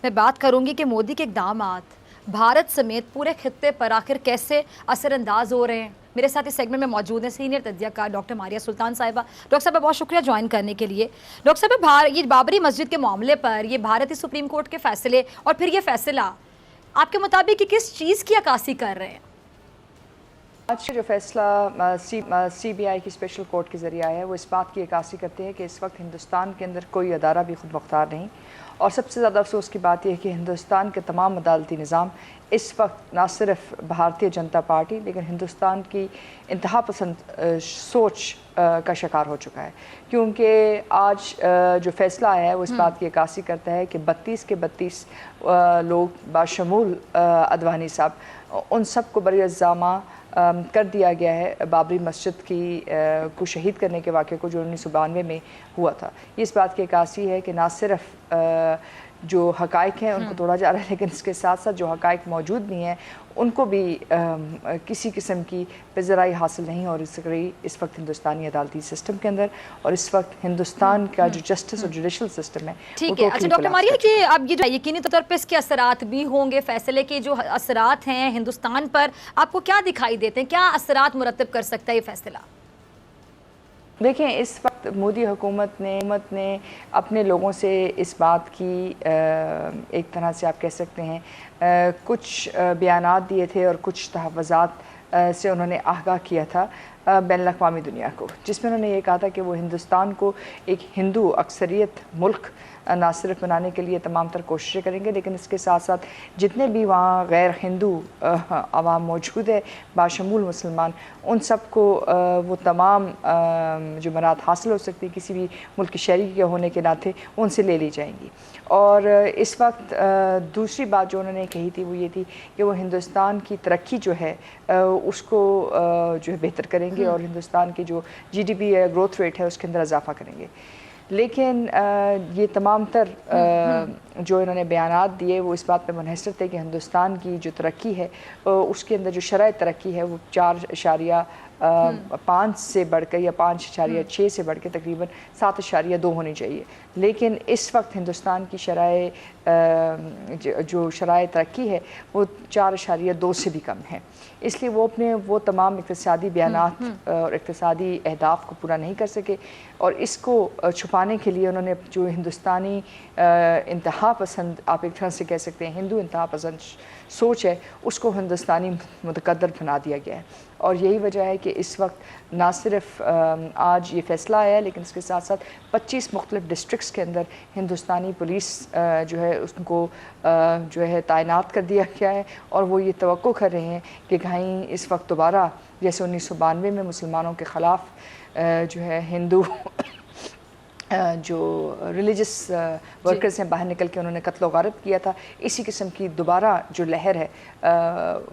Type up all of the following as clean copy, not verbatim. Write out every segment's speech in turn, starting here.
میں بات کروں گی کہ مودی کے اقدامات بھارت سمیت پورے خطے پر آخر کیسے اثر انداز ہو رہے ہیں۔ میرے ساتھ اس سیگمنٹ میں موجود ہیں سینئر تجزیہ کار ڈاکٹر ماریہ سلطان صاحبہ۔ ڈاکٹر صاحبہ بہت شکریہ جوائن کرنے کے لیے۔ ڈاکٹر صاحبہ یہ بابری مسجد کے معاملے پر یہ بھارتی سپریم کورٹ کے فیصلے اور پھر یہ فیصلہ آپ کے مطابق یہ کس چیز کی عکاسی کر رہے ہیں؟ آج جو فیصلہ سی بی آئی کی اسپیشل کورٹ کے ذریعے آیا ہے وہ اس بات کی عکاسی کرتے ہیں کہ اس وقت ہندوستان کے اندر کوئی ادارہ بھی خود مختار نہیں، اور سب سے زیادہ افسوس کی بات یہ ہے کہ ہندوستان کے تمام عدالتی نظام اس وقت نہ صرف بھارتیہ جنتا پارٹی لیکن ہندوستان کی انتہا پسند سوچ کا شکار ہو چکا ہے، کیونکہ آج جو فیصلہ آیا ہے وہ اس بات کی عکاسی کرتا ہے کہ 32 کے 32 لوگ باشمول اڈوانی صاحب ان سب کو بری الزامہ کر دیا گیا ہے بابری مسجد کو شہید کرنے کے واقعے کو جو 1992 میں ہوا تھا۔ یہ اس بات کی عکاسی ہے کہ نہ صرف جو حقائق ہیں ان کو توڑا جا رہا ہے لیکن اس کے ساتھ ساتھ جو حقائق موجود بھی ہیں ان کو بھی کسی قسم کی پذیرائی حاصل نہیں ہو رہی اس وقت ہندوستانی عدالتی سسٹم کے اندر، اور اس وقت ہندوستان کا جو جسٹس اور جوڈیشل سسٹم ہے۔ ٹھیک ہے، اچھا ڈاکٹر ماریہ کہ اب یہ یقینی طور پہ اس کے اثرات بھی ہوں گے، فیصلے کے جو اثرات ہیں ہندوستان پر آپ کو کیا دکھائی دیتے ہیں؟ کیا اثرات مرتب کر سکتا ہے یہ فیصلہ؟ دیکھیں، اس وقت مودی حکومت نے اپنے لوگوں سے اس بات کی ایک طرح سے آپ کہہ سکتے ہیں کچھ بیانات دیے تھے اور کچھ تحفظات سے انہوں نے آگاہ کیا تھا بین الاقوامی دنیا کو، جس میں انہوں نے یہ کہا تھا کہ وہ ہندوستان کو ایک ہندو اکثریت ملک نہ صرف بنانے کے لیے تمام تر کوششیں کریں گے، لیکن اس کے ساتھ ساتھ جتنے بھی وہاں غیر ہندو عوام موجود ہے باشمول مسلمان، ان سب کو وہ تمام جو منات حاصل ہو سکتی کسی بھی ملک کی شہری کے ہونے کے ناطے ان سے لے لی جائیں گی۔ اور اس وقت دوسری بات جو انہوں نے کہی تھی وہ یہ تھی کہ وہ ہندوستان کی ترقی جو ہے اس کو جو ہے بہتر کریں گے اور ہندوستان کی جو G D P growth rate ہے اس کے اندر اضافہ کریں گے۔ لیکن یہ تمام تر جو انہوں نے بیانات دیے وہ اس بات پہ منحصر تھے کہ ہندوستان کی جو ترقی ہے اس کے اندر جو شرح ترقی ہے وہ 4.5 سے بڑھ کر یا 5.6 سے بڑھ کے تقریباً 7.2 ہونی چاہیے، لیکن اس وقت ہندوستان کی جو شرح ترقی ہے وہ 4.2 سے بھی کم ہے، اس لیے وہ تمام اقتصادی بیانات اور اقتصادی اہداف کو پورا نہیں کر سکے، اور اس کو چھپانے کے لیے انہوں نے جو ہندوستانی انتہا پسند آپ ایک طرح سے کہہ سکتے ہیں ہندو انتہا پسند سوچ ہے اس کو ہندوستانی متقدر بنا دیا گیا ہے، اور یہی وجہ ہے کہ اس وقت نہ صرف آج یہ فیصلہ آیا ہے لیکن اس کے ساتھ ساتھ 25 مختلف ڈسٹرکٹس کے اندر ہندوستانی پولیس جو ہے اس کو جو ہے تعینات کر دیا گیا ہے، اور وہ یہ توقع کر رہے ہیں کہ کہیں اس وقت دوبارہ جیسے 1992 میں مسلمانوں کے خلاف جو ہے ہندو جو ریلیجس ورکرز ہیں باہر نکل کے انہوں نے قتل و غارت کیا تھا، اسی قسم کی دوبارہ جو لہر ہے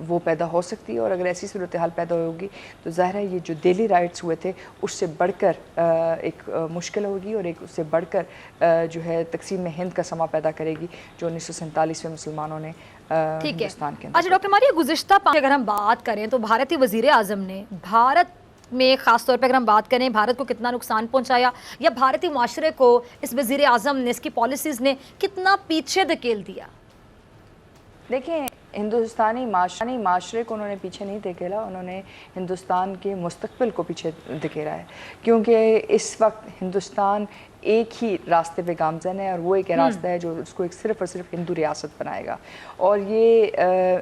وہ پیدا ہو سکتی ہے، اور اگر ایسی صورتحال پیدا ہوگی تو ظاہر ہے یہ جو ڈیلی رائٹس ہوئے تھے اس سے بڑھ کر ایک مشکل ہوگی، اور ایک اس سے بڑھ کر جو ہے تقسیم ہند کا سما پیدا کرے گی جو 1947 میں مسلمانوں نے ہندوستان کے اندر۔ اچھا ڈاکٹر ماریہ گزشتہ اگر ہم بات کریں تو بھارتی وزیر اعظم نے بھارت میں خاص طور پہ اگر ہم بات کریں بھارت کو کتنا نقصان پہنچایا یا بھارتی معاشرے کو اس وزیر اعظم نے اس کی پالیسیز نے کتنا پیچھے دھکیل دیا؟ دیکھیں، ہندوستانی معاشرے کو انہوں نے پیچھے نہیں دھکیلا، انہوں نے ہندوستان کے مستقبل کو پیچھے دھکیلا ہے، کیونکہ اس وقت ہندوستان ایک ہی راستے پہ گامزن ہے، اور وہ ایک راستہ ہے جو اس کو ایک صرف اور صرف ہندو ریاست بنائے گا، اور یہ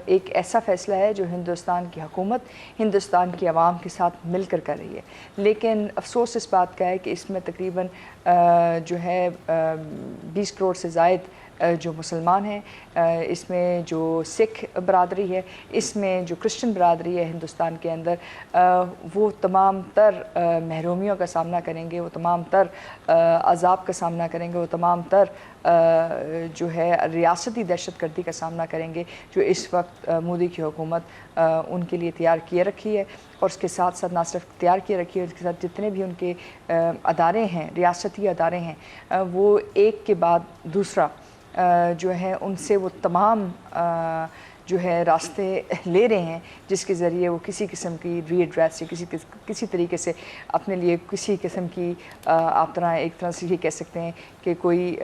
ایک ایسا فیصلہ ہے جو ہندوستان کی حکومت ہندوستان کی عوام کے ساتھ مل کر کر رہی ہے، لیکن افسوس اس بات کا ہے کہ اس میں تقریباً جو ہے 20 کروڑ سے زائد جو مسلمان ہیں، اس میں جو سکھ برادری ہے، اس میں جو کرسچن برادری ہے ہندوستان کے اندر، وہ تمام تر محرومیوں کا سامنا کریں گے، وہ تمام تر عذاب کا سامنا کریں گے، وہ تمام تر جو ہے ریاستی دہشت گردی کا سامنا کریں گے جو اس وقت مودی کی حکومت ان کے لیے تیار کیے رکھی ہے، اور اس کے ساتھ ساتھ نہ صرف تیار کیے رکھی ہے، اس کے ساتھ جتنے بھی ان کے ادارے ہیں، ریاستی ادارے ہیں، وہ ایک کے بعد دوسرا جو ہے ان سے وہ تمام جو ہے راستے لے رہے ہیں جس کے ذریعے وہ کسی قسم کی ری ایڈریس یا کسی طریقے سے اپنے لیے کسی قسم کی آپ ایک طرح سے یہ کہہ سکتے ہیں کہ کوئی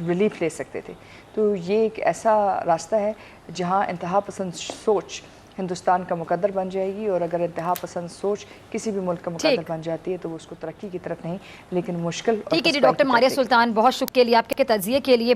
ریلیف لے سکتے تھے۔ تو یہ ایک ایسا راستہ ہے جہاں انتہا پسند سوچ ہندوستان کا مقدر بن جائے گی، اور اگر انتہا پسند سوچ کسی بھی ملک کا مقدر بن جاتی ہے تو وہ اس کو ترقی کی طرف نہیں لیکن مشکل اور ٹھیک ہے جی پسپائی ڈاکٹر کی طرف ماریہ لے کے سلطان، بہت شکریہ آپ کے تجزیے کے لیے.